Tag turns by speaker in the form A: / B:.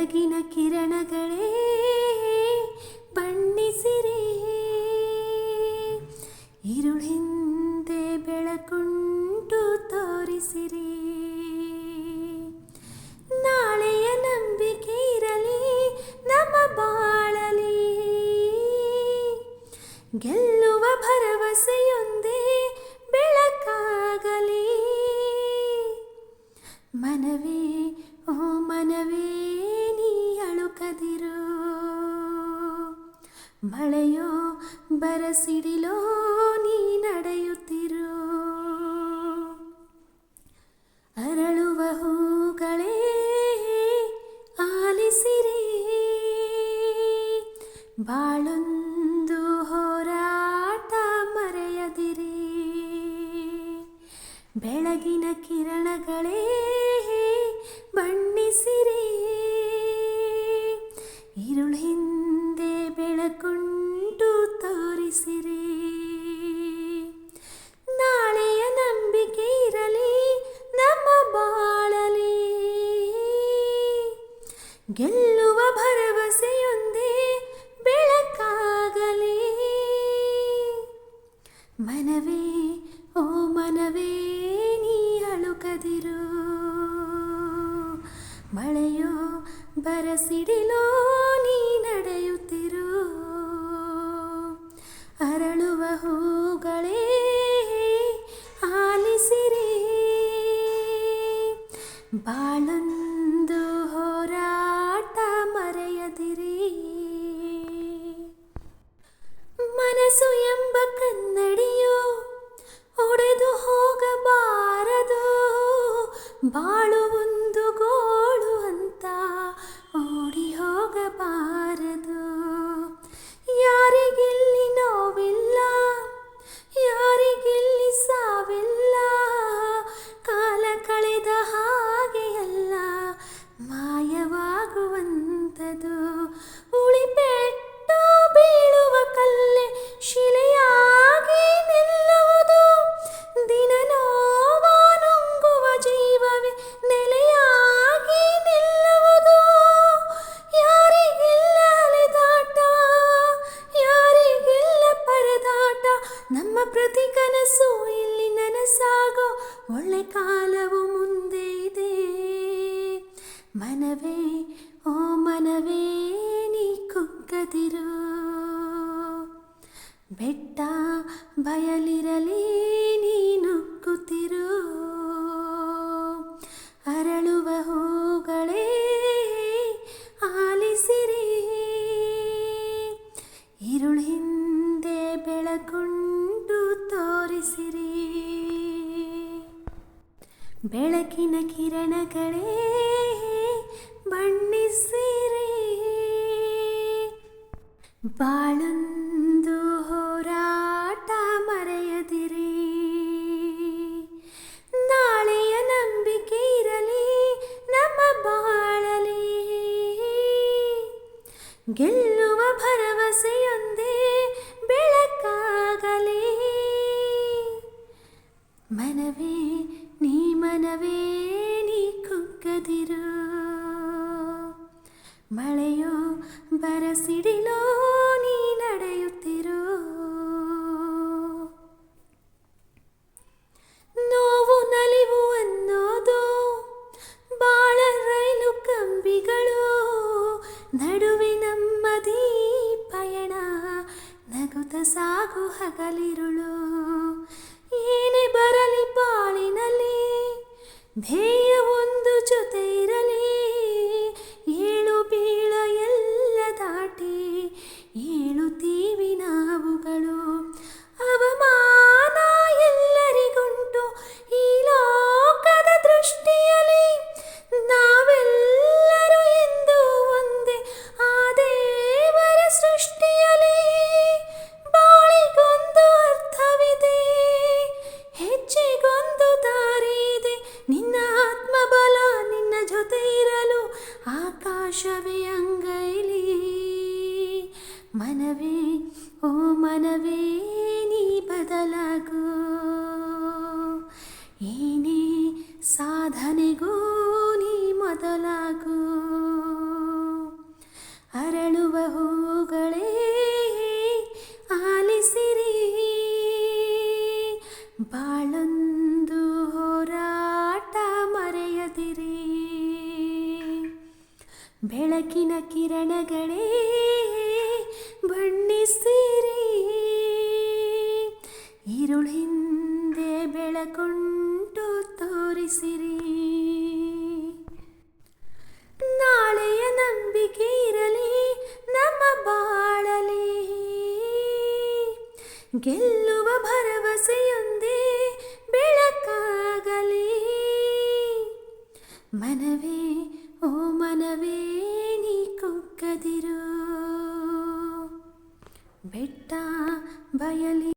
A: ಬೆಳಗಿನ ಕಿರಣಗಳೇ ಬಣ್ಣಿಸಿರಿ, ഇരുളിಂದೆ ಬೆಳಕುಂಟು ತೋರಿಸಿರಿ. ನಾಳೆಯ ನಂಬಿಕೆ ಇರಲಿ ನಮ್ಮ ಬಾಳಲಿ, ಗೆಲ್ಲುವ ಭರವಸೆಯೊಂದೇ ಬೆಳಕಾಗಲಿ. ಮನವೇ ಓ ಮನವೇ ನೀ ಅಳುಕದಿರು, ಮಳೆಯೋ ಬರಸಿಡಿಲೋ ನೀ ನಡೆಯುತ್ತಿರು. ಅರಳುವ ಹೂಗಳೇ ಆಲಿಸಿರಿ, ಬಾಳೊಂದು ಹೋರಾಟ ಮರೆಯದಿರಿ. ಬೆಳಗಿನ ಕಿರಣಗಳೇ ಬಣ್ಣಿಸಿರಿ, ഇരുಳು ಹಿಂದೆ ಬೆಳಕುಂಟು ತೋರಿಸಿರಿ. ನಾಳೆಯ ನಂಬಿಕೆ ಇರಲಿ ನಮ್ಮ ಬಾಳಲಿ, ಗೆಲ್ಲುವ ಭರವಸೆಯೊಂದೇ ಬೆಳಕಾಗಲಿ. ಮನವೇ ಓ ಮನವೇ ನೀ ಅಳುಕದಿರು, ಮಳೆಯೋ ಬರಸಿಡಿಲೋ ನೀ ನಡೆಯುತ್ತಿರು. ಅರಳುವ ಹೂಗಳೇ ಆಲಿಸಿರಿ, ಬಾಳೊಂದು ಹೋರಾಟ ಮರೆಯದಿರಿ. ಮನಸ್ಸು ಎಂಬ ಕನ್ನಡಿಯು ಒಡೆದು ಹೋಗಬಾರದು, ಬಾಳು ಒಂದು ಗೋಳು ಅಂತ ಓಡಿ ಹೋಗಬಾರದು. ಯಾರಿಗಿಲ್ಲಿ ನೋವಿಲ್ಲ, ಯಾರಿಗಿಲ್ಲಿ ಸಾವಿಲ್ಲ, ಕಾಲ ಕಳೆದ ಹಾಗೆಯಲ್ಲ ಮಾಯವಾಗುವಂಥದು. ಉಳಿಪೆಟ್ಟು ಬೀಳುವ ಕಲ್ಲೆ ಶಿಲೆಯಾಗಿ ನಿಲ್ಲುವುದು, ದಿನ ನೋವ ನುಂಗುವ ಜೀವವೇ ನೆಲೆಯಾಗಿ ನಿಲ್ಲುವುದು. ಯಾರಿಗಿಲ್ಲ ಅಲೆದಾಟ, ಯಾರಿಗಿಲ್ಲ ಪರದಾಟ, ನಮ್ಮ ಪ್ರತಿ ಕನಸು ಇಲ್ಲಿ ನನಸಾಗೋ ಒಳ್ಳೆ ಕಾಲವು ಮುಂದೆ ಇದೆ. ಮನವೇ ಓ ಮನವೇ ನೀ ಕುಗ್ಗದಿರು, ಬೆಟ್ಟ ಬಯಲಿರಲಿ ನೀ ನುಗ್ಗುತ್ತಿರು. ಅರಳುವ ಹೂಗಳೇ ಆಲಿಸಿರಿ, ഇരുಳು ಹಿಂದೆ ಬೆಳಕುಂಟು ತೋರಿಸಿರಿ. ಬೆಳಕಿನ ಕಿರಣಗಳೇ ಬಣ್ಣಿಸಿರಿ, ಬಾಳೊಂದು ಹೋರಾಟ ಮರೆಯದಿರಿ. ನಾಳೆಯ ನಂಬಿಕೆ ಇರಲಿ ನಮ್ಮ ಬಾಳಲಿ, ಗೆಲ್ಲುವ ಭರವಸೆಯೊಂದೇ ಬೆಳಕಾಗಲಿ. ಮನವೇ ನೀ ಕುಗ್ಗದಿರು, ಮಳೆಯೋ ಬರಸಿಡಿಲೋ ನೀ ನಡೆಯುತ್ತಿರು. ನೋವು ನಲಿವು ಅನ್ನೋದು ಬಾಳ ರೈಲು ಕಂಬಿಗಳು, ನಡುವೆ ನಮ್ಮದೀ ಪಯಣ ನಗುತ್ತ ಸಾಗು ಹಗಲಿರುಳು. ಏನೇ ಬರಲಿ ಬಾಳಿನಲ್ಲಿ ಧ್ಯೇಯ ಒಂದು ಜೊತೆ ಇರಲಿ, ಏಳು ಬೀಳ ಎಲ್ಲ ದಾಟಿ ಏಳುತ್ತೀವಿ ನಾವುಗಳು. ಅವಮಾನ ಎಲ್ಲರಿಗುಂಟು ಈ ಲೋಕದ ದೃಷ್ಟಿಯಲ್ಲಿ, ನಾವೆಲ್ಲರೂ ಎಂದು ಒಂದೇ ಆ ದೇವರ ಸೃಷ್ಟಿಯಲ್ಲಿ. ಬಾಳಿಗೊಂದು ಅರ್ಥವಿದೆ, ಹೆಜ್ಜೆಗೊಂದು ದಾರಿ ಇದೆ, ನಿನ್ನ ಆತ್ಮಬಲ ನಿನ್ನ ಜೊತೆ ಇರಲು ಆಕಾಶವೇ ಅಂಗೈಲಿ. ಮನವೇ ಓ ಮನವೇ ನೀ ಬದಲಾಗು, ಏನೇ ಸಾಧನೆಗೂ ನೀ ಮೊದಲಾಗು. ಬೆಳಕಿನ ಕಿರಣಗಳೇ ಬಣ್ಣಿಸಿರಿ, ഇരുളിಂದೆ ಬೆಳಕೊಂಟು ತೋರಿಸಿರಿ. ನಾಳೆಯ ನಂಬಿಕೆ ಇರಲಿ ನಮ್ಮ ಬಾಳಲಿ, ಗೆಲ್ಲುವ ಭರವಸೆಯೊಂದೇ ಬೆಳಕಾಗಲಿ. ಮನವೇ ಓ ಮನವೇ ನೀ ಕುಗ್ಗದಿರು, ಬೆಟ್ಟ ಬಯಲಿ